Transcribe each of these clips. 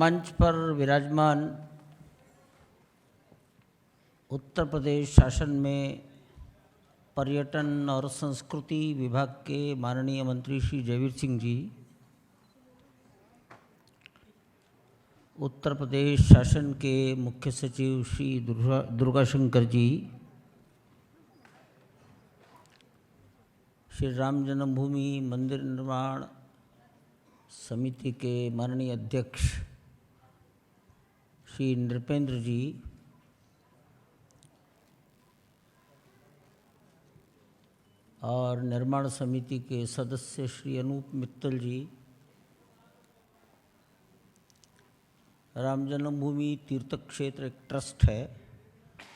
मंच पर विराजमान उत्तर प्रदेश शासन में पर्यटन और संस्कृति विभाग के माननीय मंत्री श्री जयवीर सिंह जी, उत्तर प्रदेश शासन के मुख्य सचिव श्री दुर्गाशंकर जी, श्री राम जन्मभूमि मंदिर निर्माण समिति के माननीय अध्यक्ष श्री नृपेंद्र जी, और निर्माण समिति के सदस्य श्री अनूप मित्तल जी, राम जन्मभूमि तीर्थ क्षेत्र एक ट्रस्ट है,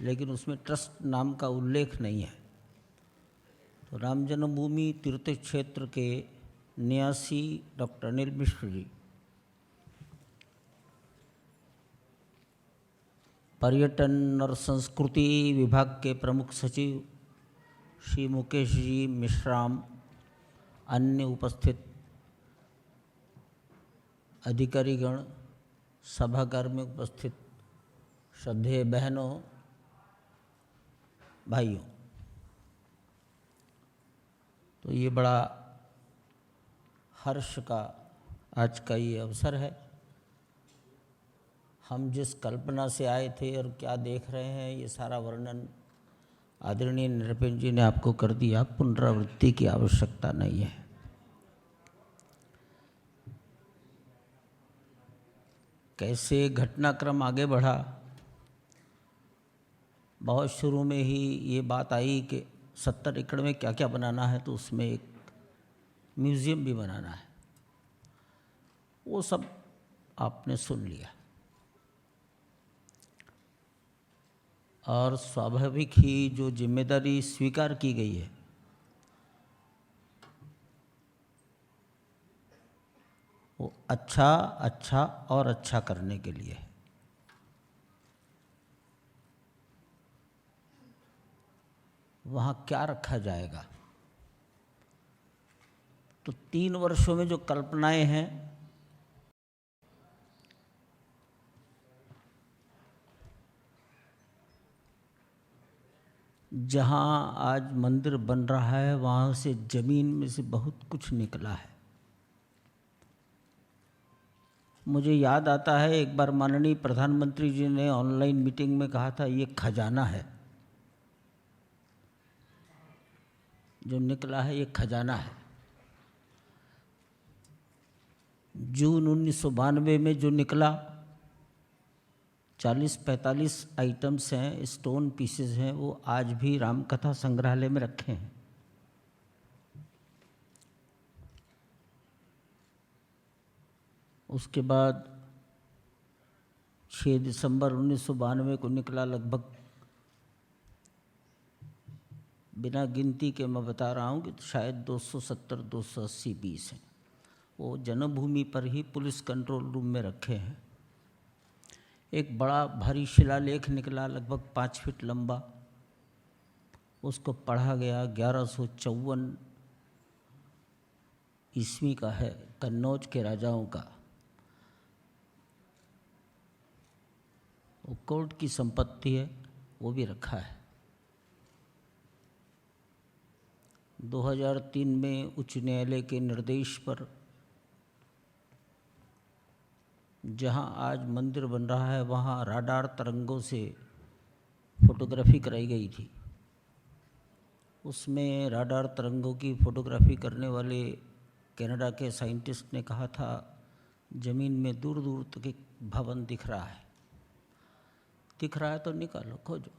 लेकिन उसमें ट्रस्ट नाम का उल्लेख नहीं है। तो राम जन्मभूमि तीर्थ क्षेत्र के न्यासी डॉक्टर अनिल मिश्र जी, पर्यटन और संस्कृति विभाग के प्रमुख सचिव श्री मुकेश जी मिश्राम, अन्य उपस्थित अधिकारीगण, सभागार में उपस्थित श्रद्धेय बहनों भाइयों, तो ये बड़ा हर्ष का आज का ये अवसर है। हम जिस कल्पना से आए थे और क्या देख रहे हैं, ये सारा वर्णन आदरणीय नृपेंद्र जी ने आपको कर दिया, पुनरावृत्ति की आवश्यकता नहीं है। कैसे घटनाक्रम आगे बढ़ा, बहुत शुरू में ही ये बात आई कि 70 एकड़ में क्या क्या बनाना है, तो उसमें एक म्यूज़ियम भी बनाना है। वो सब आपने सुन लिया, और स्वाभाविक ही जो जिम्मेदारी स्वीकार की गई है, वो अच्छा और अच्छा करने के लिए है। वहाँ क्या रखा जाएगा, तो 3 वर्षों में जो कल्पनाएं हैं, जहाँ आज मंदिर बन रहा है, वहाँ से जमीन में से बहुत कुछ निकला है। मुझे याद आता है एक बार माननीय प्रधानमंत्री जी ने ऑनलाइन मीटिंग में कहा था, ये खजाना है, जो निकला है ये खजाना है। जून 1992 में जो निकला, 40-45 आइटम्स हैं, स्टोन पीसेस हैं, वो आज भी रामकथा संग्रहालय में रखे हैं। उसके बाद 6 दिसंबर 1992 को निकला, लगभग बिना गिनती के मैं बता रहा हूँ कि शायद 270-280 पीस हैं। वो जन्मभूमि पर ही पुलिस कंट्रोल रूम में रखे हैं। एक बड़ा भारी शिलालेख निकला, लगभग 5 फीट लंबा, उसको पढ़ा गया। 1154 ईस्वी का है, कन्नौज के राजाओं का। वो कोर्ट की संपत्ति है, वो भी रखा है। 2003 में उच्च न्यायालय के निर्देश पर जहाँ आज मंदिर बन रहा है, वहाँ राडार तरंगों से फोटोग्राफी कराई गई थी। उसमें राडार तरंगों की फोटोग्राफी करने वाले कनाडा के साइंटिस्ट ने कहा था, ज़मीन में दूर दूर तक एक भवन दिख रहा है। दिख रहा है तो निकालो, खोजो।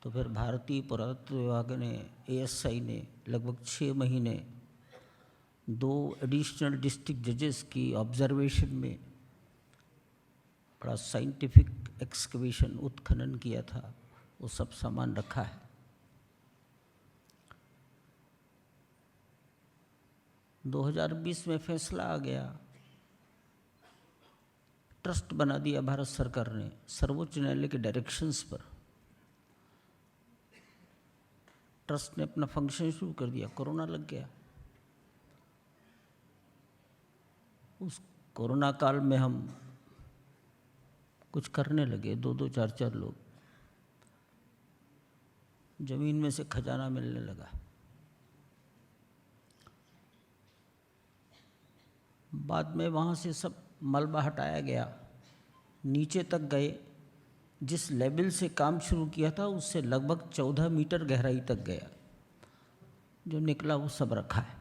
तो फिर भारतीय पुरातत्व विभाग ने, ASI ने लगभग 6 महीने 2 एडिशनल डिस्ट्रिक्ट जजेस की ऑब्जर्वेशन में बड़ा साइंटिफिक एक्सकवेशन, उत्खनन किया था। वो सब सामान रखा है। - 2020 में फैसला आ गया, ट्रस्ट बना दिया भारत सरकार ने सर्वोच्च न्यायालय के डायरेक्शंस पर। ट्रस्ट ने अपना फंक्शन शुरू कर दिया। कोरोना लग गया, उस कोरोना काल में हम कुछ करने लगे, 2-2, 4-4 लोग, जमीन में से खजाना मिलने लगा। बाद में वहाँ से सब मलबा हटाया गया, नीचे तक गए। जिस लेवल से काम शुरू किया था उससे लगभग 14 मीटर गहराई तक गया। जो निकला वो सब रखा है।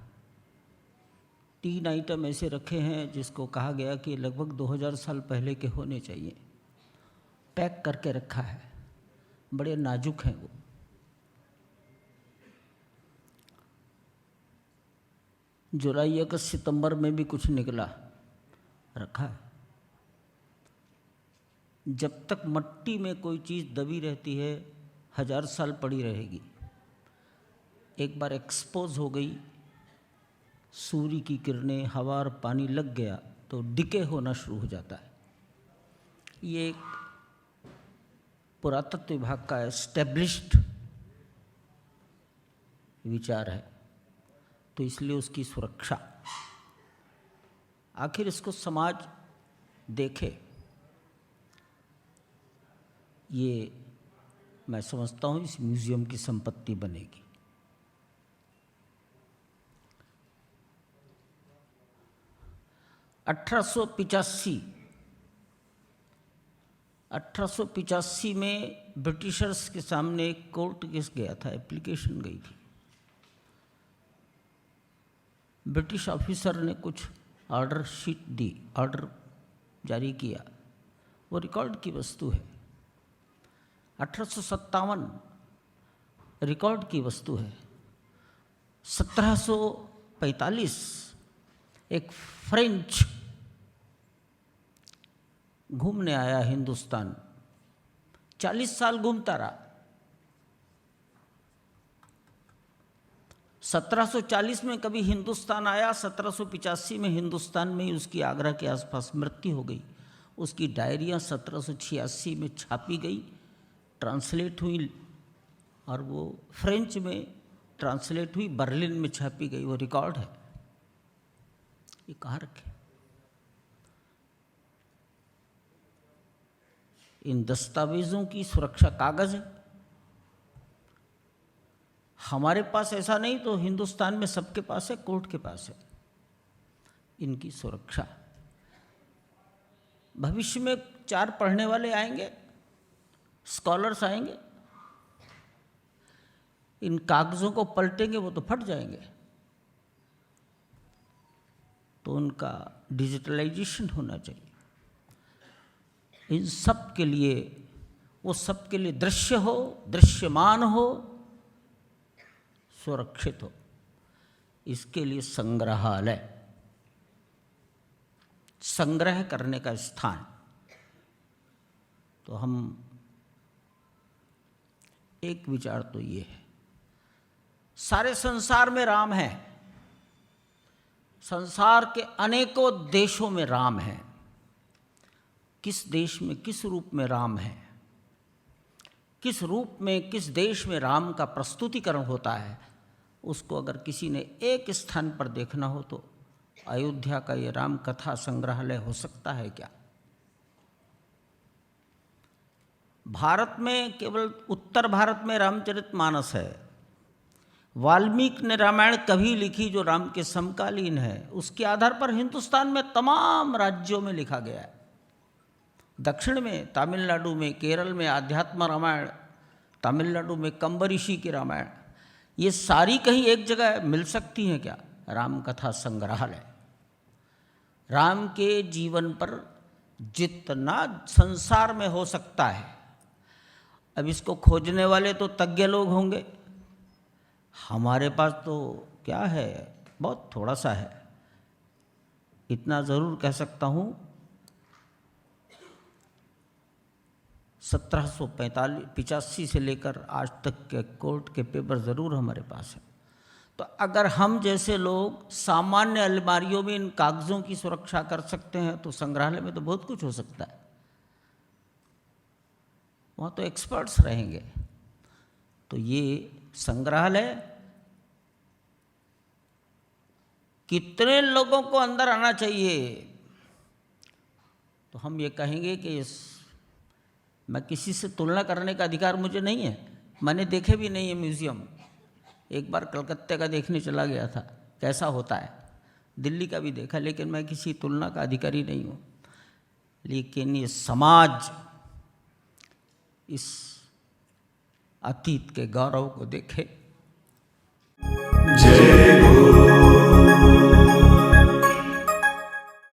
3 आइटम ऐसे रखे हैं जिसको कहा गया कि लगभग 2000 साल पहले के होने चाहिए, पैक करके रखा है। बड़े नाजुक हैं वो। जुलाई, अगस्त, सितंबर में भी कुछ निकला, रखा है। जब तक मट्टी में कोई चीज़ दबी रहती है 1000 साल पड़ी रहेगी। एक बार एक्सपोज हो गई, सूर्य की किरणें, हवा और पानी लग गया तो डिके होना शुरू हो जाता है। ये एक पुरातत्व विभाग का एस्टेब्लिश्ड विचार है, तो इसलिए उसकी सुरक्षा। आखिर इसको समाज देखे, ये मैं समझता हूँ इस म्यूज़ियम की संपत्ति बनेगी। अठारह सौ पिचासी में ब्रिटिशर्स के सामने एक कोर्ट केस गया था, एप्लीकेशन गई थी। ब्रिटिश ऑफिसर ने कुछ ऑर्डर शीट दी, ऑर्डर जारी किया, वो रिकॉर्ड की वस्तु है। 1857 रिकॉर्ड की वस्तु है। 1745 एक फ्रेंच घूमने आया हिंदुस्तान, 40 साल घूमता रहा। 1740 में कभी हिंदुस्तान आया, 1785 में हिंदुस्तान में ही उसकी आगरा के आसपास मृत्यु हो गई। उसकी डायरियाँ 1786 में छापी गई, ट्रांसलेट हुई, और वो फ्रेंच में ट्रांसलेट हुई, बर्लिन में छापी गई। वो रिकॉर्ड है। ये कहाँ रखे? इन दस्तावेजों की सुरक्षा कागज है। हमारे पास ऐसा नहीं तो हिंदुस्तान में सबके पास है, कोर्ट के पास है। इनकी सुरक्षा। भविष्य में 4 पढ़ने वाले आएंगे, स्कॉलर्स आएंगे, इन कागजों को पलटेंगे, वो तो फट जाएंगे। तो उनका डिजिटलाइजेशन होना चाहिए। इन सब के लिए, वो सब के लिए दृश्य हो, दृश्यमान हो, सुरक्षित हो। इसके लिए संग्रहालय, संग्रह करने का स्थान। तो हम, एक विचार तो ये है, सारे संसार में राम है, संसार के अनेकों देशों में राम है। किस देश में किस रूप में राम है, किस रूप में किस देश में राम का प्रस्तुतिकरण होता है, उसको अगर किसी ने एक स्थान पर देखना हो तो अयोध्या का ये राम कथा संग्रहालय हो सकता है क्या? भारत में केवल उत्तर भारत में रामचरितमानस है। वाल्मीकि ने रामायण कभी लिखी जो राम के समकालीन है, उसके आधार पर हिंदुस्तान में तमाम राज्यों में लिखा गया है। दक्षिण में, तमिलनाडु में, केरल में आध्यात्म रामायण, तमिलनाडु में कंबरिषि की रामायण, ये सारी कहीं एक जगह मिल सकती हैं क्या? राम कथा संग्रहालय। राम के जीवन पर जितना संसार में हो सकता है, अब इसको खोजने वाले तो तज्ञ लोग होंगे, हमारे पास तो क्या है, बहुत थोड़ा सा है। इतना ज़रूर कह सकता हूँ, 1785 से लेकर आज तक के कोर्ट के पेपर ज़रूर हमारे पास है। तो अगर हम जैसे लोग सामान्य अलमारियों में इन कागज़ों की सुरक्षा कर सकते हैं, तो संग्रहालय में तो बहुत कुछ हो सकता है। वहाँ तो एक्सपर्ट्स रहेंगे। तो ये संग्रहालय, कितने लोगों को अंदर आना चाहिए? तो हम ये कहेंगे कि मैं किसी से तुलना करने का अधिकार मुझे नहीं है, मैंने देखे भी नहीं है म्यूज़ियम। एक बार कलकत्ते का देखने चला गया था कैसा होता है, दिल्ली का भी देखा, लेकिन मैं किसी तुलना का अधिकारी नहीं हूँ। लेकिन ये समाज इस अतीत के गौरव को देखे। जय